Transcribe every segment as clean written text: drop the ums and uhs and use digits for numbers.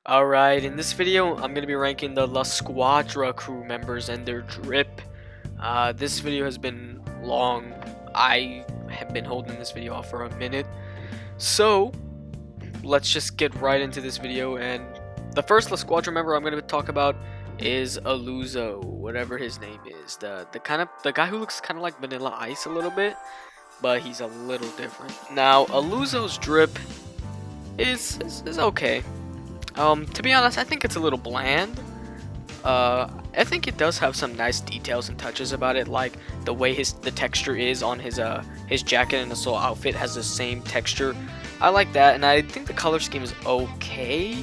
Alright, in this video, I'm going to be ranking the La Squadra crew members and their drip. This video has been long. I have been holding this video off for a minute. So, let's just get right into this video. And the first La Squadra member I'm going to talk about is Illuso, whatever his name is. The guy who looks kind of like Vanilla Ice a little bit, but he's a little different. Now, Illuso's drip is okay. To be honest, I think it's a little bland. I think it does have some nice details and touches about it, like the way the texture is on his jacket and his whole outfit has the same texture. I like that, and I think the color scheme is okay.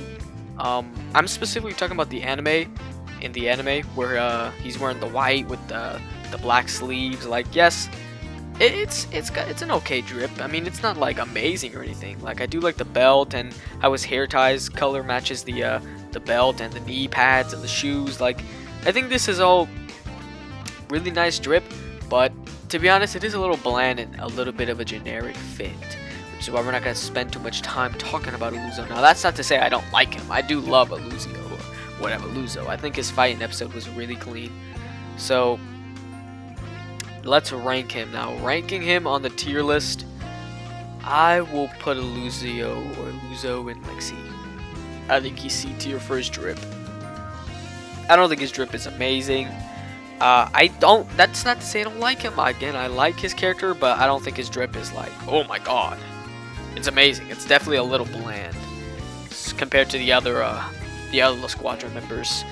I'm specifically talking about the anime. In the anime, where he's wearing the white with the black sleeves. Like, yes, it's an okay drip. I mean, it's not like amazing or anything. Like, I do like the belt and how his hair ties color matches the belt and the knee pads and the shoes. Like, I think this is all really nice drip, but to be honest, it is a little bland and a little bit of a generic fit, which is why we're not gonna spend too much time talking about Illuso. Now, that's not to say I don't like him. I do love Illuso, or whatever, Illuso. I think his fighting episode was really clean. So let's rank him now. Ranking him on the tier list, I will put Illuso in like C. I think he's C tier for his drip. I don't think his drip is amazing. That's not to say I don't like him. Again, I like his character, but I don't think his drip is like, oh my god, it's amazing. It's definitely a little bland compared to the other La Squadra members.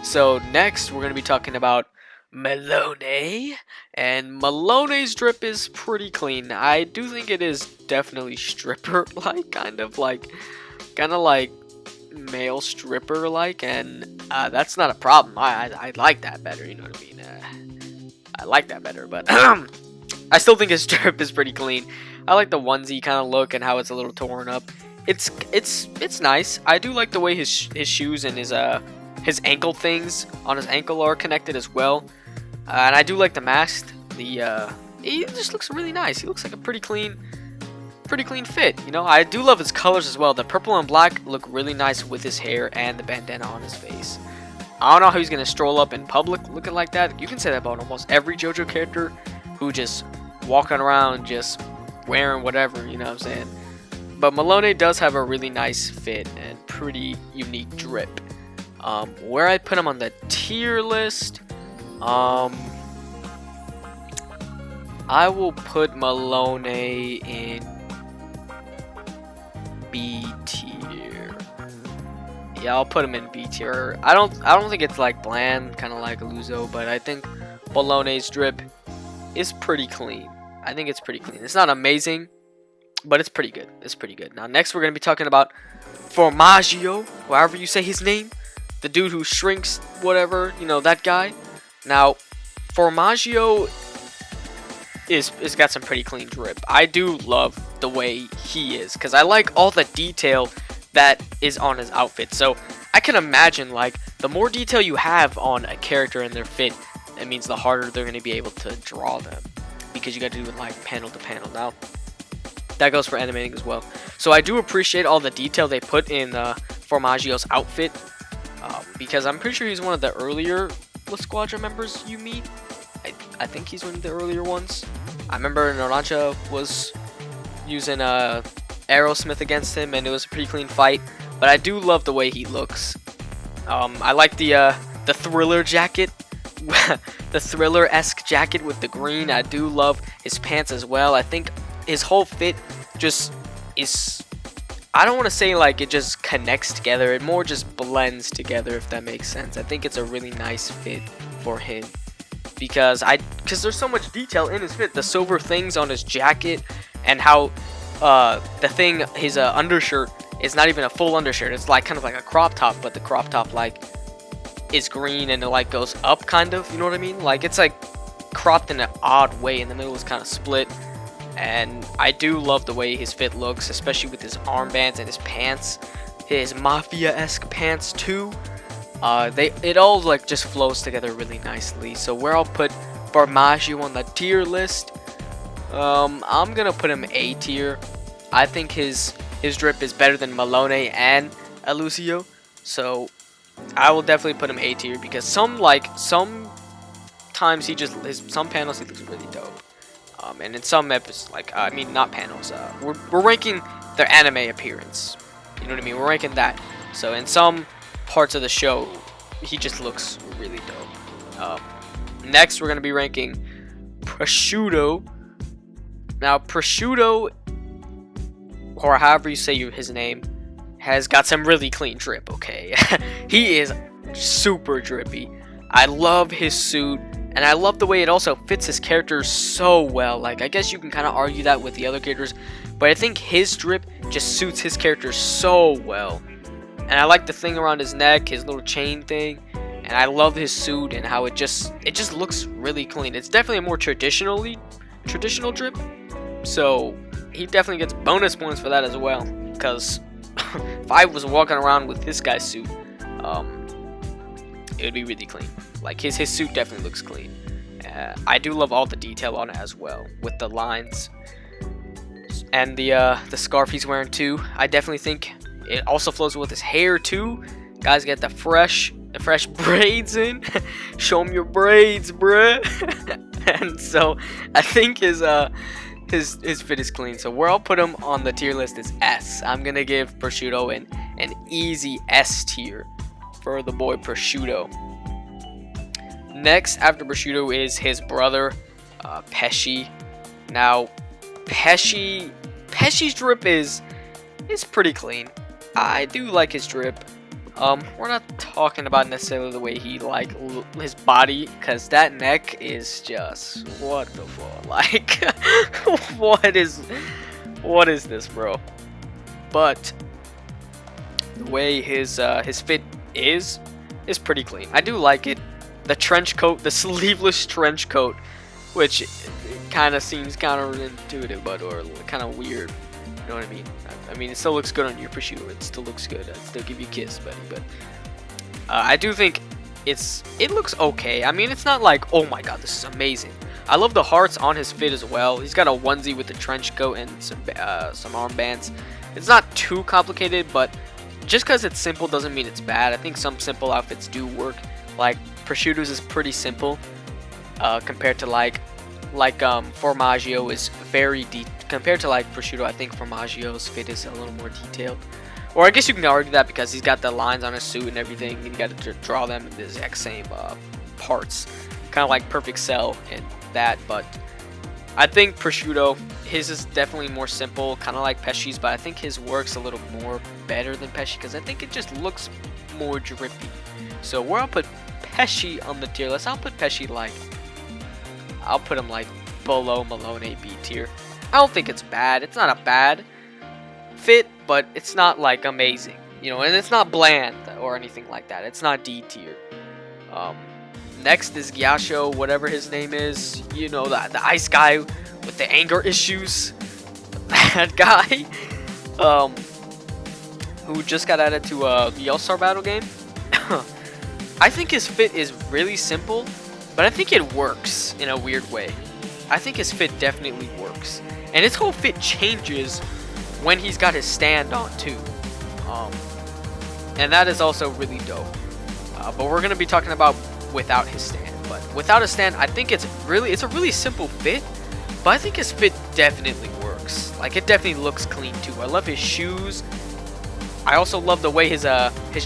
So next, we're gonna be talking about Melone, and Melone's drip is pretty clean. I do think it is definitely stripper-like, kind of like male stripper-like, and that's not a problem. I like that better, you know what I mean? I like that better, but I still think his drip is pretty clean. I like the onesie kind of look and how it's a little torn up. It's nice. I do like the way his shoes and his ankle things on his ankle are connected as well. And I do like the mask. He just looks really nice. He looks like a pretty clean fit. You know, I do love his colors as well. The purple and black look really nice with his hair and the bandana on his face. I don't know how he's gonna stroll up in public looking like that. You can say that about almost every JoJo character who just walking around just wearing whatever. You know what I'm saying? But Melone does have a really nice fit and pretty unique drip. Where I put him on the tier list, I will put Melone in B tier. Yeah, I'll put him in B tier. I don't think it's like bland, kind of like Illuso, but I think Melone's drip is pretty clean. I think it's pretty clean. It's not amazing, but it's pretty good. It's pretty good. Now, next we're gonna be talking about Formaggio, however you say his name. The dude who shrinks, whatever, you know, that guy. Now, Formaggio is got some pretty clean drip. I do love the way he is, because I like all the detail that is on his outfit. So, I can imagine, like, the more detail you have on a character and their fit, it means the harder they're going to be able to draw them, because you got to do it, like, panel to panel. Now, that goes for animating as well. So, I do appreciate all the detail they put in Formaggio's outfit. Because I'm pretty sure he's one of the earlier La Squadra members you meet. I think he's one of the earlier ones. I remember Narancha was using Aerosmith against him, and it was a pretty clean fight. But I do love the way he looks. I like the Thriller jacket, the Thriller-esque jacket with the green. I do love his pants as well. I think his whole fit just is, I don't want to say like it just connects together. It more just blends together, if that makes sense. I think it's a really nice fit for him because there's so much detail in his fit. The silver things on his jacket and how his undershirt is not even a full undershirt. It's like kind of like a crop top, but the crop top like is green and it like goes up kind of. You know what I mean? Like it's like cropped in an odd way. In the middle is kind of split. And I do love the way his fit looks, especially with his armbands and his pants, his mafia-esque pants too. It all like just flows together really nicely. So where I'll put Formaggio on the tier list, I'm gonna put him A tier. I think his drip is better than Melone and Illuso. So I will definitely put him A tier because sometimes he just some panels he looks really dope. And in some episodes, like I mean not panels, we're ranking their anime appearance. You know what I mean? We're ranking that. So in some parts of the show, he just looks really dope. Next, we're gonna be ranking Prosciutto. Now, Prosciutto, or however you say his name, has got some really clean drip. Okay, he is super drippy. I love his suit, and I love the way it also fits his character so well. Like, I guess you can kind of argue that with the other characters, but I think his drip just suits his character so well. And I like the thing around his neck, his little chain thing, and I love his suit and how it just looks really clean. It's definitely a more traditional drip, so he definitely gets bonus points for that as well. Because if I was walking around with this guy's suit, it would be really clean. Like his suit definitely looks clean. I do love all the detail on it as well, with the lines and the scarf he's wearing too. I definitely think it also flows with his hair too. Guys, get the fresh braids in. Show him your braids, bruh. And so I think his fit is clean. So where I'll put him on the tier list is S. I'm gonna give Prosciutto an easy S tier for the boy Prosciutto. Next after Prosciutto is his brother, Pesci. Now, Pesci's drip is pretty clean. I do like his drip. We're not talking about necessarily the way he his body, because that neck is just what the fuck. Like, what is this, bro? But the way his fit is pretty clean. I do like it. The trench coat, the sleeveless trench coat, which kind of seems counterintuitive, or kind of weird. You know what I mean? I mean, it still looks good on your Prosciutto. It still looks good. I'd still give you a kiss, buddy. But I do think it looks okay. I mean, it's not like, oh my god, this is amazing. I love the hearts on his fit as well. He's got a onesie with a trench coat and some armbands. It's not too complicated, but just because it's simple doesn't mean it's bad. I think some simple outfits do work. Like Prosciutto's is pretty simple compared to like Formaggio is very deep. Compared to like Prosciutto, I think Formaggio's fit is a little more detailed. Or I guess you can argue that because he's got the lines on his suit and everything, and you got to draw them in the exact same parts. Kind of like Perfect Cell and that, but I think Prosciutto, his is definitely more simple, kind of like Pesci's, but I think his works a little more better than Pesci because I think it just looks more drippy. So where I'll put Pesci on the tier list, I'll put him like below Melone B tier. I don't think it's bad. It's not a bad fit, but it's not like amazing, you know, and it's not bland or anything like that. It's not D tier. Next is Ghiaccio, whatever his name is. You know, the ice guy with the anger issues. That guy, who just got added to the All-Star Battle game. I think his fit is really simple, but I think it works in a weird way. I think his fit definitely works. And his whole fit changes when he's got his stand on too. And that is also really dope. But we're going to be talking about without his stand. But without a stand, I think it's a really simple fit. But I think his fit definitely works. Like, it definitely looks clean too. I love his shoes. I also love the way his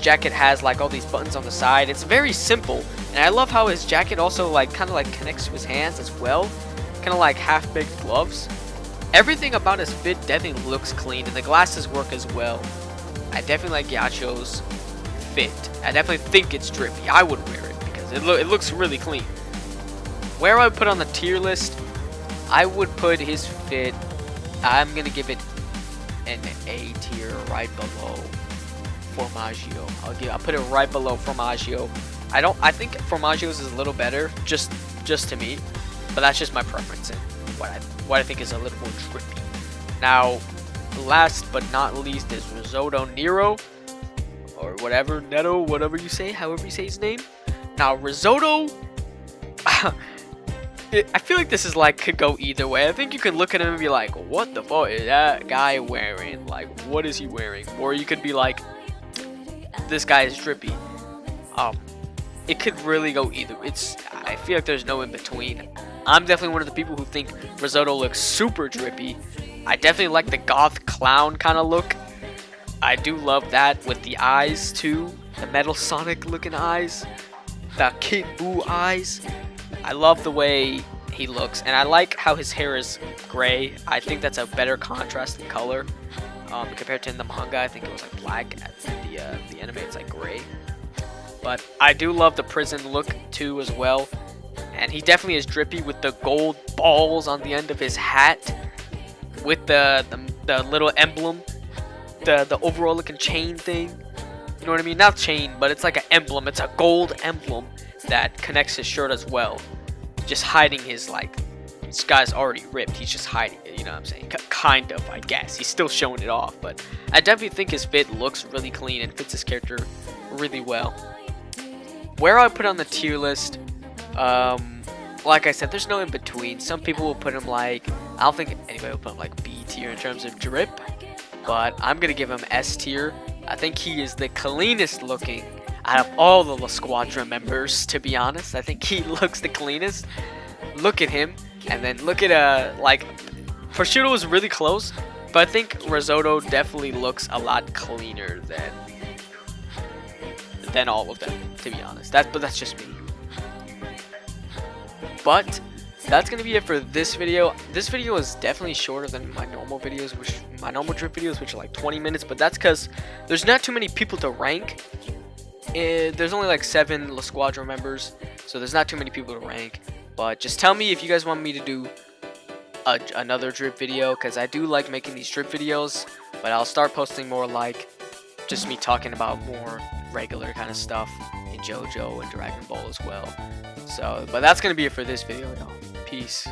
jacket has like all these buttons on the side. It's very simple. And I love how his jacket also kind of connects to his hands as well. Kind of like half-baked gloves. Everything about his fit definitely looks clean, and the glasses work as well. I definitely like Ghiaccio's fit. I definitely think it's drippy. I would wear it because it looks really clean. Where I would put on the tier list, I would put his fit. I'm gonna give it an A tier, right below Formaggio. I'll put it right below Formaggio. I think Formaggio's is a little better, just to me, but that's just my preference and what I think is a little more drippy. Now, last but not least is Risotto Nero, or whatever, Neto, whatever you say, however you say his name. Now, Risotto, I feel like this is could go either way. I think you can look at him and be like, what the fuck is that guy wearing? Like, what is he wearing? Or you could be like, this guy is drippy. It could really go either. I feel like there's no in between. I'm definitely one of the people who think Risotto looks super drippy. I definitely like the goth clown kind of look. I do love that with the eyes too, the Metal Sonic looking eyes, the Kid Buu eyes. I love the way he looks, and I like how his hair is gray. I think that's a better contrasting color compared to in the manga. I think it was like black. At the anime, it's like gray. But I do love the prison look too as well, and he definitely is drippy with the gold balls on the end of his hat, with the little emblem, the overall looking chain thing. You know what I mean? Not chain, but it's like an emblem. It's a gold emblem that connects his shirt as well. Just hiding his, like, this guy's already ripped. He's just hiding it, you know what I'm saying? Kind of, I guess. He's still showing it off, but I definitely think his fit looks really clean and fits his character really well. Where I put on the tier list, like I said, there's no in between. Some people will put him like, I don't think anybody will put him like B tier in terms of drip, but I'm gonna give him S tier. I think he is the cleanest looking out of all the Squadra members, to be honest. I think he looks the cleanest. Look at him, and then look at like Prosciutto was really close, but I think Risotto definitely looks a lot cleaner than all of them, to be honest. But that's just me. But that's gonna be it for this video. This video is definitely shorter than my normal videos, my normal drip videos, which are like 20 minutes. But that's because there's not too many people to rank. There's only like 7 La Squadra members, so there's not too many people to rank. But just tell me if you guys want me to do another drip video, because I do like making these drip videos. But I'll start posting more like just me talking about more regular kind of stuff in JoJo and Dragon Ball as well. So, but that's gonna be it for this video, y'all. Peace.